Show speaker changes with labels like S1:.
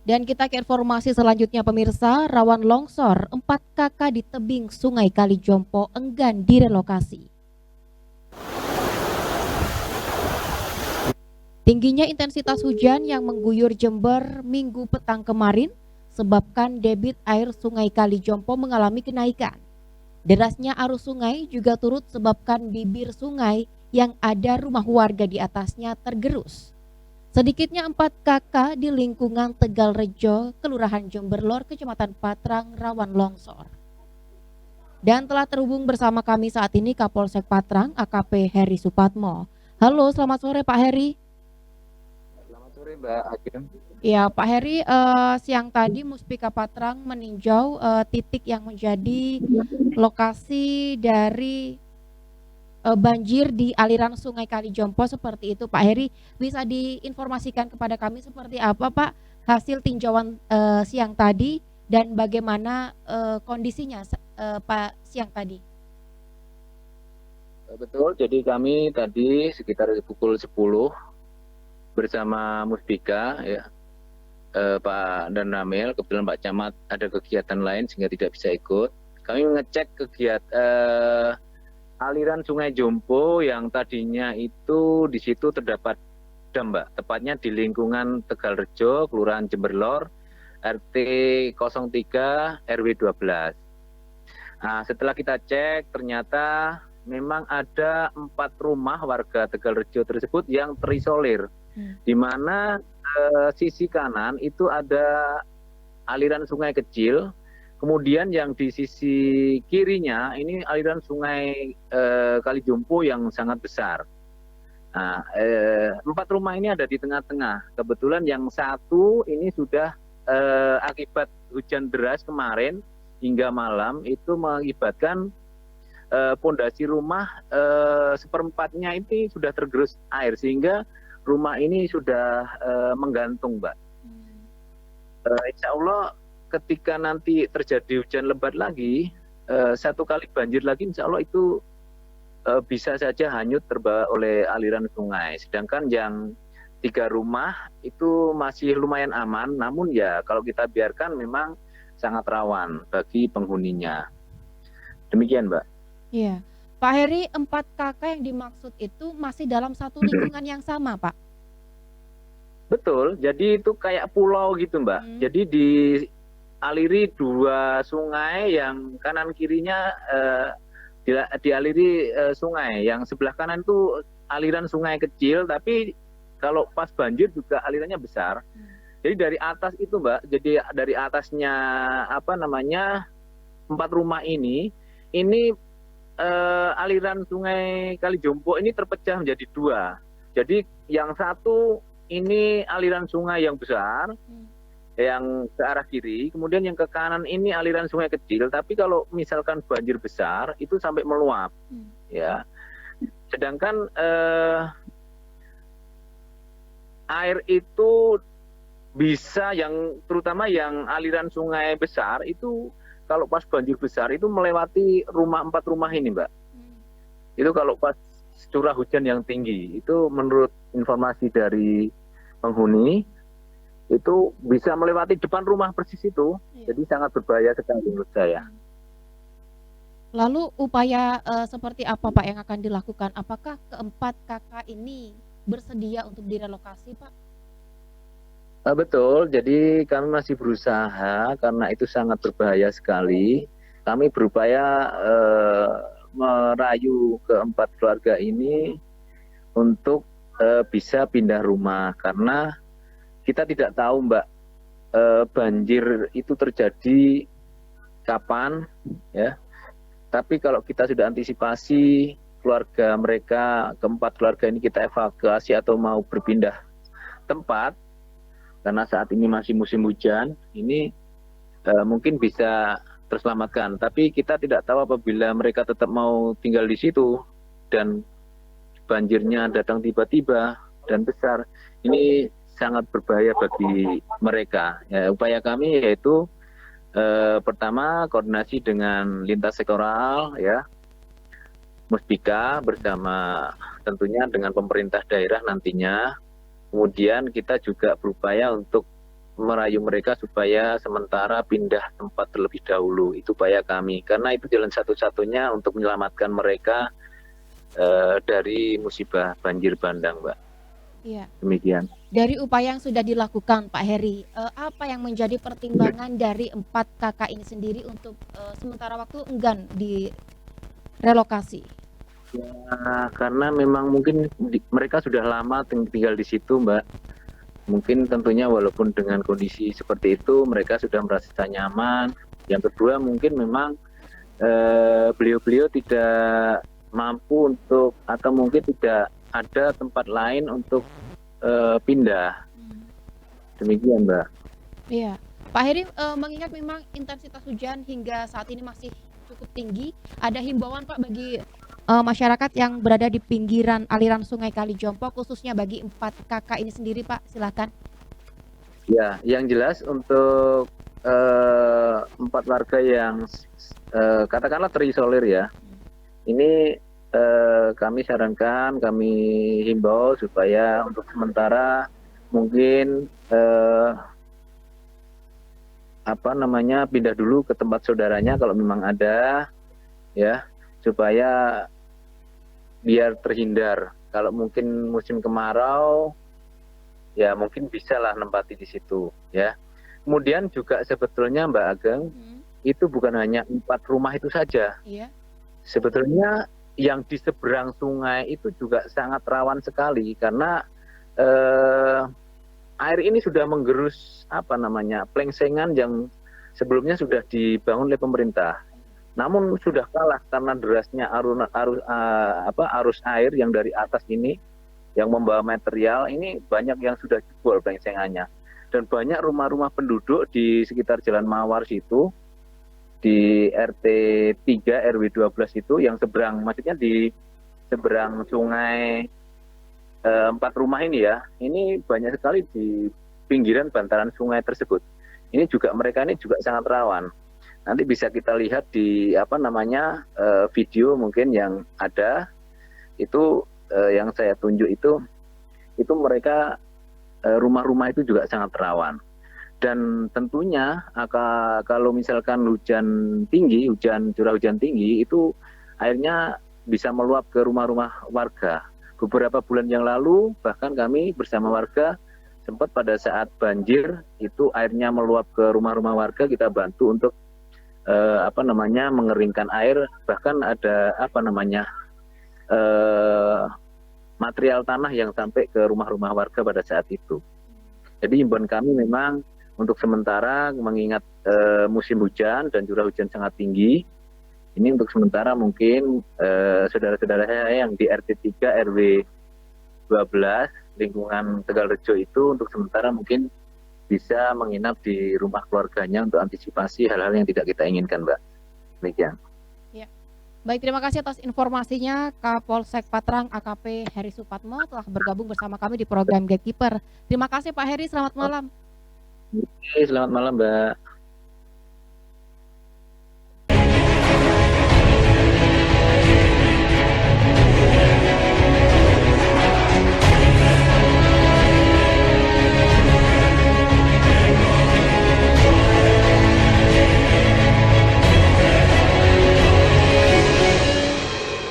S1: Dan kita ke informasi selanjutnya pemirsa, rawan longsor, 4 kakak di tebing Sungai Kalijompo enggan direlokasi. Tingginya intensitas hujan yang mengguyur Jember Minggu petang kemarin sebabkan debit air Sungai Kalijompo mengalami kenaikan. Derasnya arus sungai juga turut sebabkan bibir sungai yang ada rumah warga di atasnya tergerus. Sedikitnya 4 kakak di lingkungan Tegalrejo, Kelurahan Jember Lor, Kecamatan Patrang rawan longsor. Dan telah terhubung bersama kami saat ini Kapolsek Patrang, AKP Heri Supatmo. Halo, selamat sore Pak Heri.
S2: Selamat sore Mbak Agim.
S1: Ya, Pak Heri, siang tadi Muspika Patrang meninjau titik yang menjadi lokasi dari banjir di aliran Sungai Kalijompo seperti itu. Pak Heri, bisa diinformasikan kepada kami seperti apa Pak hasil tinjauan siang tadi dan bagaimana kondisinya Pak siang tadi?
S2: Betul, jadi kami tadi sekitar pukul 10 bersama Muspika ya, Pak dan Ramil, kebetulan Pak Camat ada kegiatan lain sehingga tidak bisa ikut. Kami mengecek kegiatan aliran Sungai Jompo yang tadinya itu di situ terdapat dam, Mbak. Tepatnya di lingkungan Tegalrejo, Kelurahan Jemberlor, RT 03 RW 12. Nah, setelah kita cek ternyata memang ada 4 rumah warga Tegalrejo tersebut yang terisolir, di mana sisi kanan itu ada aliran sungai kecil, kemudian yang di sisi kirinya ini aliran sungai Kalijompo yang sangat besar. Nah, 4 rumah ini ada di tengah-tengah. Kebetulan yang satu ini sudah akibat hujan deras kemarin hingga malam itu mengakibatkan pondasi rumah seperempatnya ini sudah tergerus air sehingga rumah ini sudah menggantung, Mbak. Insya Allah ketika nanti terjadi hujan lebat lagi, satu kali banjir lagi, insya Allah itu bisa saja hanyut terbawa oleh aliran sungai. Sedangkan yang 3 rumah itu masih lumayan aman, namun ya kalau kita biarkan memang sangat rawan bagi penghuninya. Demikian, Mbak.
S1: Iya, Pak Heri, 4 kakak yang dimaksud itu masih dalam satu lingkungan yang sama, Pak?
S2: Betul, jadi itu kayak pulau gitu, Mbak. Jadi dialiri 2 sungai yang kanan kirinya dialiri sungai. Yang sebelah kanan itu aliran sungai kecil, tapi kalau pas banjir juga alirannya besar. Jadi dari atas itu, Mbak, jadi dari atasnya 4 rumah ini aliran Sungai Kalijompo ini terpecah menjadi 2. Jadi yang satu ini aliran sungai yang besar, yang ke arah kiri, kemudian yang ke kanan ini aliran sungai kecil, tapi kalau misalkan banjir besar itu sampai meluap, ya. Sedangkan air itu bisa terutama yang aliran sungai besar itu kalau pas banjir besar itu melewati 4 rumah ini, Mbak. Itu kalau pas curah hujan yang tinggi, itu menurut informasi dari penghuni, itu bisa melewati depan rumah persis itu. Jadi sangat berbahaya sekali menurut saya.
S1: Lalu upaya seperti apa Pak yang akan dilakukan? Apakah ke-4 kakak ini bersedia untuk direlokasi, Pak?
S2: Betul, jadi kami masih berusaha karena itu sangat berbahaya sekali. Kami berupaya merayu ke-4 keluarga ini untuk bisa pindah rumah karena kita tidak tahu, Mbak, banjir itu terjadi kapan, ya. Tapi kalau kita sudah antisipasi keluarga mereka, ke-4 keluarga ini kita evakuasi atau mau berpindah tempat, karena saat ini masih musim hujan, ini mungkin bisa terselamatkan. Tapi kita tidak tahu apabila mereka tetap mau tinggal di situ dan banjirnya datang tiba-tiba dan besar, ini sangat berbahaya bagi mereka. Ya, upaya kami yaitu pertama koordinasi dengan lintas sektoral, ya, Muspika bersama tentunya dengan pemerintah daerah nantinya. Kemudian kita juga berupaya untuk merayu mereka supaya sementara pindah tempat terlebih dahulu. Itu upaya kami, karena itu jalan satu-satunya untuk menyelamatkan mereka dari musibah banjir bandang, Mbak.
S1: Iya.
S2: Demikian.
S1: Dari upaya yang sudah dilakukan Pak Heri, apa yang menjadi pertimbangan dari 4 kakak ini sendiri untuk sementara waktu enggan direlokasi?
S2: Ya, karena memang mungkin mereka sudah lama tinggal di situ, Mbak. Mungkin tentunya walaupun dengan kondisi seperti itu mereka sudah merasa nyaman. Yang kedua mungkin memang beliau-beliau tidak mampu untuk, atau mungkin tidak ada tempat lain untuk pindah. Demikian, Mbak.
S1: Iya, Pak Heri, mengingat memang intensitas hujan hingga saat ini masih cukup tinggi, ada himbauan Pak bagi masyarakat yang berada di pinggiran aliran Sungai Kalijompo, khususnya bagi 4 kakak ini sendiri, Pak, silakan.
S2: Ya, yang jelas untuk 4 warga yang katakanlah terisolir ya, ini kami sarankan, kami himbau supaya untuk sementara mungkin pindah dulu ke tempat saudaranya kalau memang ada, ya, supaya biar terhindar. Kalau mungkin musim kemarau, ya mungkin bisa lah nempati di situ, ya. Kemudian juga sebetulnya Mbak Ageng, itu bukan hanya 4 rumah itu saja.
S1: Iya.
S2: Sebetulnya yang di seberang sungai itu juga sangat rawan sekali karena air ini sudah menggerus plengsengan yang sebelumnya sudah dibangun oleh pemerintah. Namun sudah kalah karena derasnya arus air yang dari atas ini yang membawa material ini, banyak yang sudah jebol plengsengannya. Dan banyak rumah-rumah penduduk di sekitar Jalan Mawar situ, di RT 3 RW 12 itu yang seberang, maksudnya di seberang sungai, 4 rumah ini ya, ini banyak sekali di pinggiran bantaran sungai tersebut. Ini juga, mereka ini juga sangat rawan. Nanti bisa kita lihat di video mungkin yang ada itu, yang saya tunjuk itu mereka rumah-rumah itu juga sangat rawan. Dan tentunya kalau misalkan curah hujan tinggi itu airnya bisa meluap ke rumah-rumah warga. Beberapa bulan yang lalu bahkan kami bersama warga sempat pada saat banjir itu airnya meluap ke rumah-rumah warga, kita bantu untuk mengeringkan air, bahkan ada material tanah yang sampai ke rumah-rumah warga pada saat itu. Jadi himbauan kami memang untuk sementara, mengingat musim hujan dan curah hujan sangat tinggi, ini untuk sementara mungkin saudara-saudara saya yang di RT 3 RW 12 lingkungan Tegalrejo itu untuk sementara mungkin bisa menginap di rumah keluarganya untuk antisipasi hal-hal yang tidak kita inginkan, Mbak. Demikian.
S1: Ya. Baik, terima kasih atas informasinya Kapolsek Patrang AKP Heri Supatmo telah bergabung bersama kami di program Gatekeeper. Terima kasih Pak Heri, selamat malam.
S2: Oke, selamat malam, Mbak.